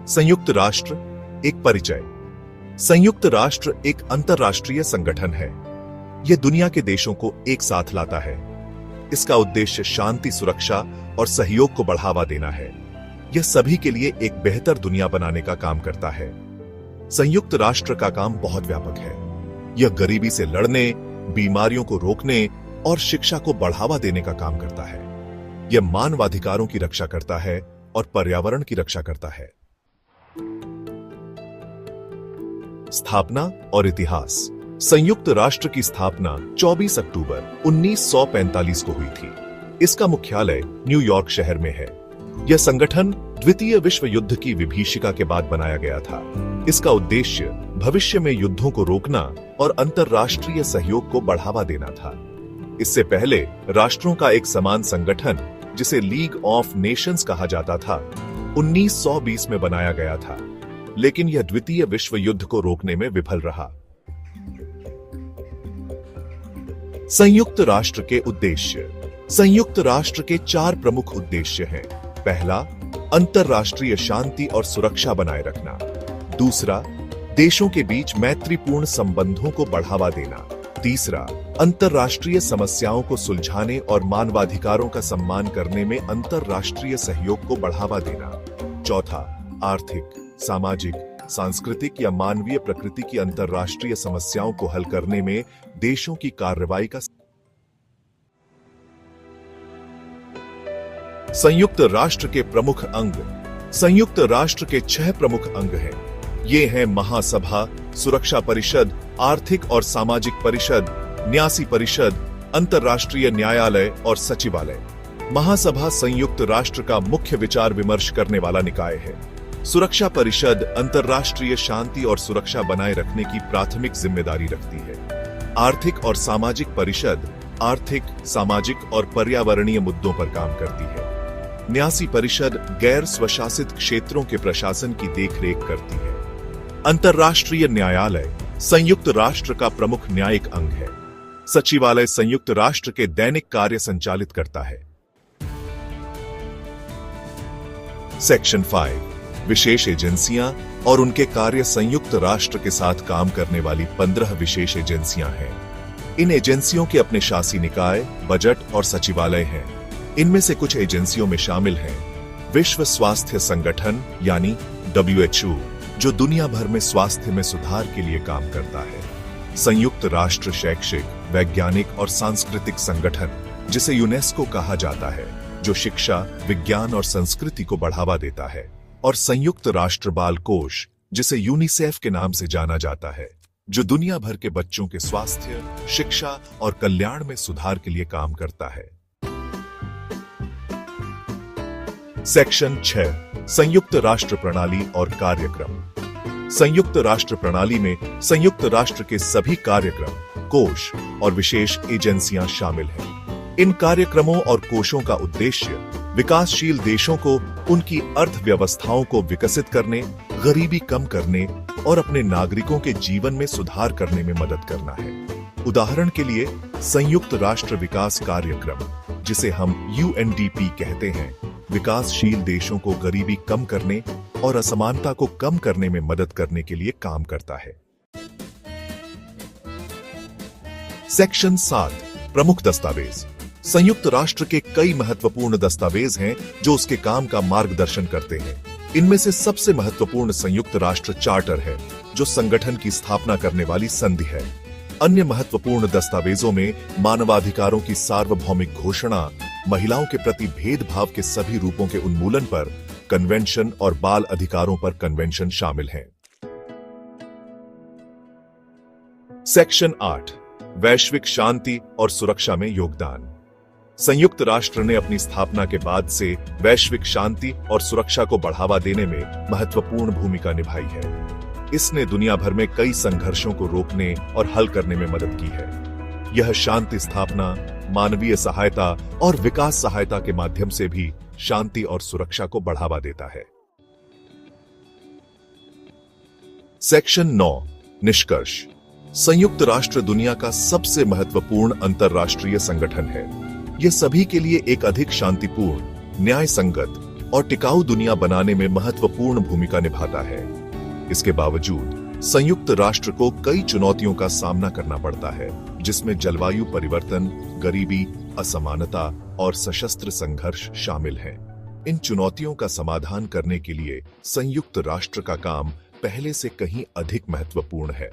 संयुक्त राष्ट्र एक परिचय। संयुक्त राष्ट्र एक अंतरराष्ट्रीय संगठन है। यह दुनिया के देशों को एक साथ लाता है। इसका उद्देश्य शांति, सुरक्षा और सहयोग को बढ़ावा देना है। यह सभी के लिए एक बेहतर दुनिया बनाने का काम करता है। संयुक्त राष्ट्र का काम बहुत व्यापक है। यह गरीबी से लड़ने, बीमारियों को रोकने और शिक्षा को बढ़ावा देने का काम करता है। यह मानवाधिकारों की रक्षा करता है और पर्यावरण की रक्षा करता है। स्थापना और इतिहास। संयुक्त राष्ट्र की स्थापना 24 अक्टूबर 1945 को हुई थी। इसका मुख्यालय न्यूयॉर्क शहर में है। यह संगठन द्वितीय विश्व युद्ध की विभीषिका के बाद बनाया गया था। इसका उद्देश्य भविष्य में युद्धों को रोकना और अंतरराष्ट्रीय सहयोग को बढ़ावा देना था। इससे पहले राष्ट्रों का एक समान संगठन, जिसे लीग ऑफ नेशंस कहा जाता था, 1920 में बनाया गया था, लेकिन यह द्वितीय विश्व युद्ध को रोकने में विफल रहा। संयुक्त राष्ट्र के उद्देश्य। संयुक्त राष्ट्र के 4 प्रमुख उद्देश्य हैं। पहला, अंतरराष्ट्रीय शांति और सुरक्षा बनाए रखना। दूसरा, देशों के बीच मैत्रीपूर्ण संबंधों को बढ़ावा देना। तीसरा, अंतरराष्ट्रीय समस्याओं को सुलझाने और मानवाधिकारों का सम्मान करने में अंतरराष्ट्रीय सहयोग को बढ़ावा देना। चौथा, आर्थिक, सामाजिक, सांस्कृतिक या मानवीय प्रकृति की अंतरराष्ट्रीय समस्याओं को हल करने में देशों की कार्रवाई का। संयुक्त राष्ट्र के प्रमुख अंग। संयुक्त राष्ट्र के 6 प्रमुख अंग हैं। ये हैं महासभा, सुरक्षा परिषद, आर्थिक और सामाजिक परिषद, न्यासी परिषद, अंतरराष्ट्रीय न्यायालय और सचिवालय। महासभा संयुक्त राष्ट्र का मुख्य विचार विमर्श करने वाला निकाय है। सुरक्षा परिषद अंतरराष्ट्रीय शांति और सुरक्षा बनाए रखने की प्राथमिक जिम्मेदारी रखती है। आर्थिक और सामाजिक परिषद आर्थिक, सामाजिक और पर्यावरणीय मुद्दों पर काम करती है। न्यासी परिषद गैर स्वशासित क्षेत्रों के प्रशासन की देखरेख करती है। अंतरराष्ट्रीय न्यायालय संयुक्त राष्ट्र का प्रमुख न्यायिक अंग है। सचिवालय संयुक्त राष्ट्र के दैनिक कार्य संचालित करता है। सेक्शन 5, विशेष एजेंसियां और उनके कार्य। संयुक्त राष्ट्र के साथ काम करने वाली 15 विशेष एजेंसियां हैं। इन एजेंसियों के अपने शासी निकाय, बजट और सचिवालय हैं। इनमें से कुछ एजेंसियों में शामिल हैं विश्व स्वास्थ्य संगठन यानी WHO, जो दुनिया भर में स्वास्थ्य में सुधार के लिए काम करता है। संयुक्त राष्ट्र शैक्षिक, वैज्ञानिक और सांस्कृतिक संगठन, जिसे यूनेस्को कहा जाता है, जो शिक्षा, विज्ञान और संस्कृति को बढ़ावा देता है। और संयुक्त राष्ट्र बाल कोष, जिसे यूनिसेफ के नाम से जाना जाता है, जो दुनिया भर के बच्चों के स्वास्थ्य, शिक्षा और कल्याण में सुधार के लिए काम करता है। सेक्शन 6, संयुक्त राष्ट्र प्रणाली और कार्यक्रम। संयुक्त राष्ट्र प्रणाली में संयुक्त राष्ट्र के सभी कार्यक्रम, कोष और विशेष एजेंसियां शामिल हैं। इन कार्यक्रमों और कोषों का उद्देश्य विकासशील देशों को उनकी अर्थव्यवस्थाओं को विकसित करने, गरीबी कम करने और अपने नागरिकों के जीवन में सुधार करने में मदद करना है। उदाहरण के लिए, संयुक्त राष्ट्र विकास कार्यक्रम, जिसे हम UNDP कहते हैं, विकासशील देशों को गरीबी कम करने और असमानता को कम करने में मदद करने के लिए काम करता है। सेक्शन 7, प्रमुख दस्तावेज। संयुक्त राष्ट्र के कई महत्वपूर्ण दस्तावेज हैं जो उसके काम का मार्गदर्शन करते हैं। इनमें से सबसे महत्वपूर्ण संयुक्त राष्ट्र चार्टर है, जो संगठन की स्थापना करने वाली संधि है। अन्य महत्वपूर्ण दस्तावेजों में मानवाधिकारों की सार्वभौमिक घोषणा, महिलाओं के प्रति भेदभाव के सभी रूपों के उन्मूलन पर कन्वेंशन और बाल अधिकारों पर कन्वेंशन शामिल हैं। सेक्शन 8, वैश्विक शांति और सुरक्षा में योगदान। संयुक्त राष्ट्र ने अपनी स्थापना के बाद से वैश्विक शांति और सुरक्षा को बढ़ावा देने में महत्वपूर्ण भूमिका निभाई है। इसने दुनिया भर में कई संघर्षों को रोकने और हल करने में मदद की है। यह शांति स्थापना, मानवीय सहायता और विकास सहायता के माध्यम से भी शांति और सुरक्षा को बढ़ावा देता है। सेक्शन 9, निष्कर्ष। संयुक्त राष्ट्र दुनिया का सबसे महत्वपूर्ण अंतरराष्ट्रीय संगठन है। यह सभी के लिए एक अधिक शांतिपूर्ण, न्याय संगत और टिकाऊ दुनिया बनाने में महत्वपूर्ण भूमिका निभाता है। इसके बावजूद संयुक्त राष्ट्र को कई चुनौतियों का सामना करना पड़ता है, जिसमें जलवायु परिवर्तन, गरीबी, असमानता और सशस्त्र संघर्ष शामिल हैं। इन चुनौतियों का समाधान करने के लिए संयुक्त राष्ट्र का काम पहले से कहीं अधिक महत्वपूर्ण है।